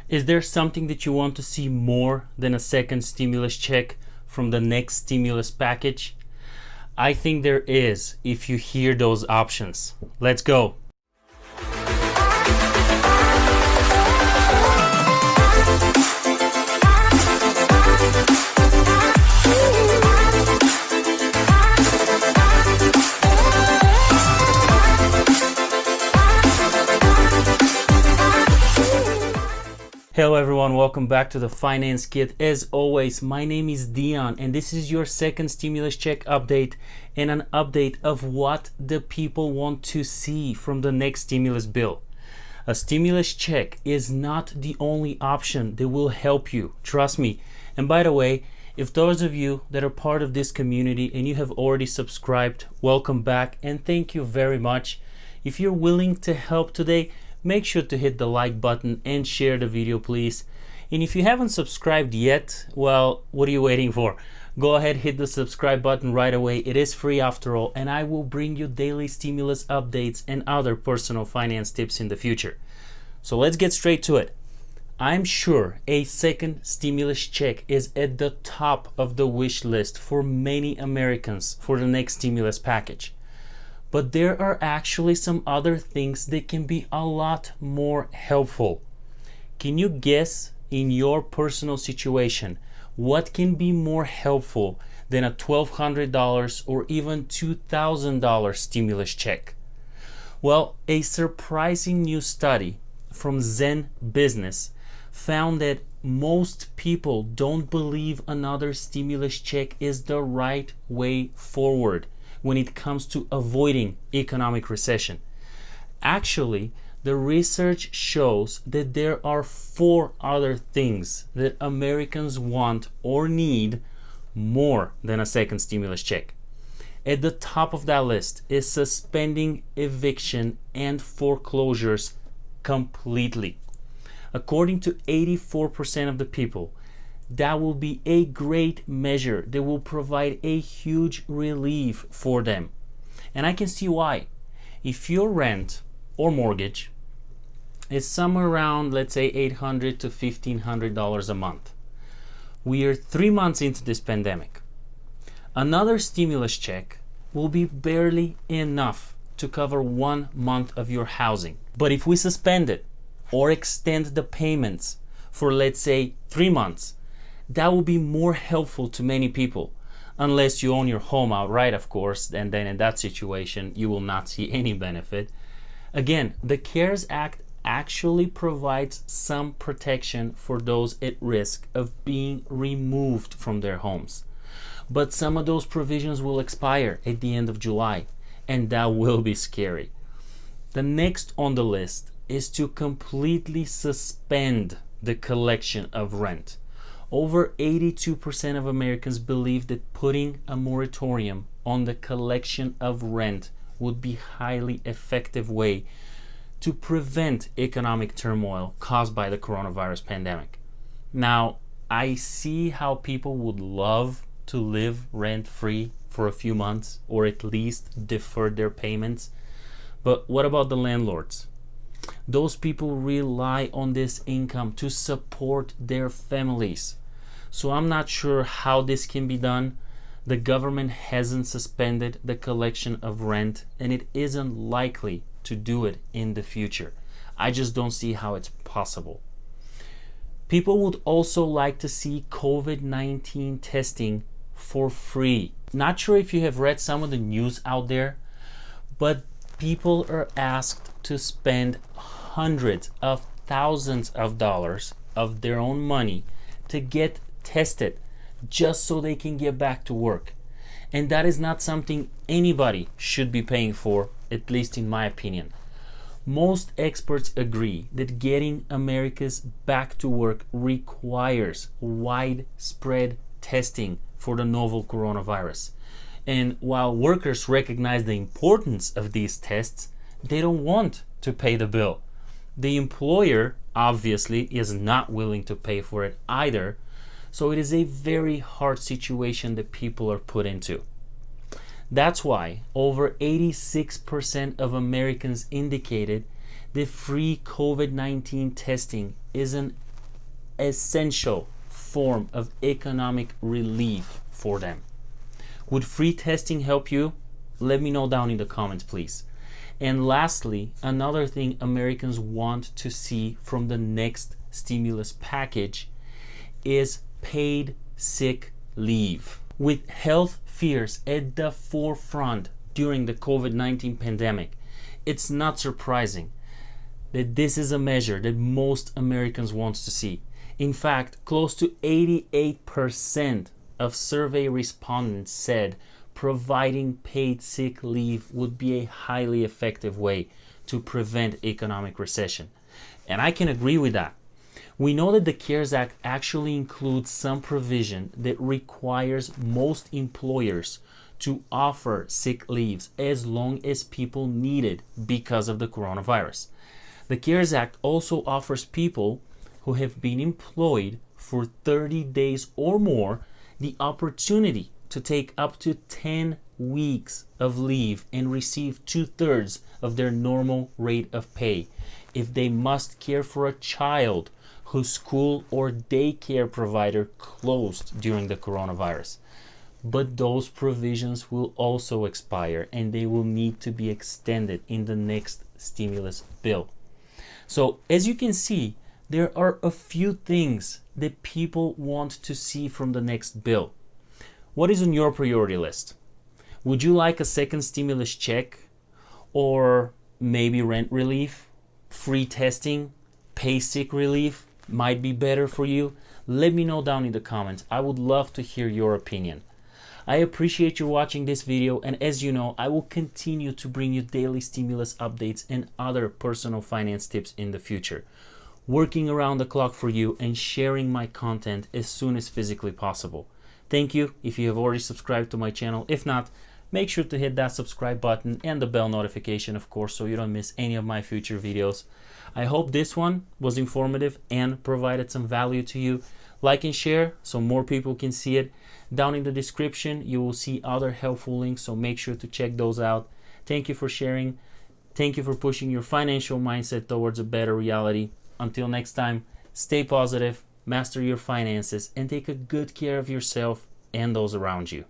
Is there something that you want to see more than a second stimulus check from the next stimulus package? I think there is if you hear those options. Let's go. Hello everyone, welcome back to the Finance Kit. As always, my name is Dion and this is your second stimulus check update and an update of what the people want to see from the next stimulus bill. A stimulus check is not the only option that will help you, trust me. And by the way, if those of you that are part of this community and you have already subscribed, welcome back and thank you very much. If you're willing to help today, make sure to hit the like button and share the video, please. And if you haven't subscribed yet, well, what are you waiting for? Go ahead, hit the subscribe button right away. It is free after all, and I will bring you daily stimulus updates and other personal finance tips in the future. So let's get straight to it. I'm sure a second stimulus check is at the top of the wish list for many Americans for the next stimulus package. But there are actually some other things that can be a lot more helpful. Can you guess in your personal situation what can be more helpful than a $1,200 or even $2,000 stimulus check? Well, a surprising new study from Zen Business found that most people don't believe another stimulus check is the right way forward when it comes to avoiding economic recession. Actually, the research shows that there are 4 other things that Americans want or need more than a second stimulus check. At the top of that list is suspending eviction and foreclosures completely. According to 84% of the people, that will be a great measure that will provide a huge relief for them. And I can see why. If your rent or mortgage is somewhere around, let's say, $800 to $1,500 a month, we are 3 months into this pandemic. Another stimulus check will be barely enough to cover 1 month of your housing. But if we suspend it or extend the payments for, let's say, 3 months, that will be more helpful to many people, unless you own your home outright, of course, and then in that situation you will not see any benefit. Again, the CARES Act actually provides some protection for those at risk of being removed from their homes. But some of those provisions will expire at the end of July, and that will be scary. The next on the list is to completely suspend the collection of rent. Over 82% of Americans believe that putting a moratorium on the collection of rent would be a highly effective way to prevent economic turmoil caused by the coronavirus pandemic. Now, I see how people would love to live rent-free for a few months or at least defer their payments. But what about the landlords? Those people rely on this income to support their families. So I'm not sure how this can be done. The government hasn't suspended the collection of rent, and it isn't likely to do it in the future. I just don't see how it's possible. People would also like to see COVID-19 testing for free. Not sure if you have read some of the news out there, but people are asked to spend hundreds of thousands of dollars of their own money to get tested just so they can get back to work. And that is not something anybody should be paying for, at least in my opinion. Most experts agree that getting Americans back to work requires widespread testing for the novel coronavirus. And while workers recognize the importance of these tests, they don't want to pay the bill. The employer obviously is not willing to pay for it either, so it is a very hard situation that people are put into. That's why over 86% of Americans indicated that free COVID-19 testing is an essential form of economic relief for them. Would free testing help you? Let me know down in the comments, please. And lastly, another thing Americans want to see from the next stimulus package is paid sick leave. With health fears at the forefront during the COVID-19 pandemic, it's not surprising that this is a measure that most Americans want to see. In fact, close to 88% of survey respondents said providing paid sick leave would be a highly effective way to prevent economic recession. And I can agree with that. We know that the CARES Act actually includes some provision that requires most employers to offer sick leaves as long as people need it because of the coronavirus. The CARES Act also offers people who have been employed for 30 days or more the opportunity to take up to 10 weeks of leave and receive 2/3 of their normal rate of pay if they must care for a child whose school or daycare provider closed during the coronavirus. But those provisions will also expire and they will need to be extended in the next stimulus bill. So as you can see, there are a few things that people want to see from the next bill. What is on your priority list? Would you like a second stimulus check? Or maybe rent relief? Free testing? Pay sick relief might be better for you? Let me know down in the comments. I would love to hear your opinion. I appreciate you watching this video, and as you know, I will continue to bring you daily stimulus updates and other personal finance tips in the future, working around the clock for you and sharing my content as soon as physically possible. Thank you if you have already subscribed to my channel. If not, make sure to hit that subscribe button and the bell notification, of course, so you don't miss any of my future videos. I hope this one was informative and provided some value to you. Like and share so more people can see it. Down in the description, you will see other helpful links, so make sure to check those out. Thank you for sharing. Thank you for pushing your financial mindset towards a better reality. Until next time, stay positive, master your finances, and take a good care of yourself and those around you.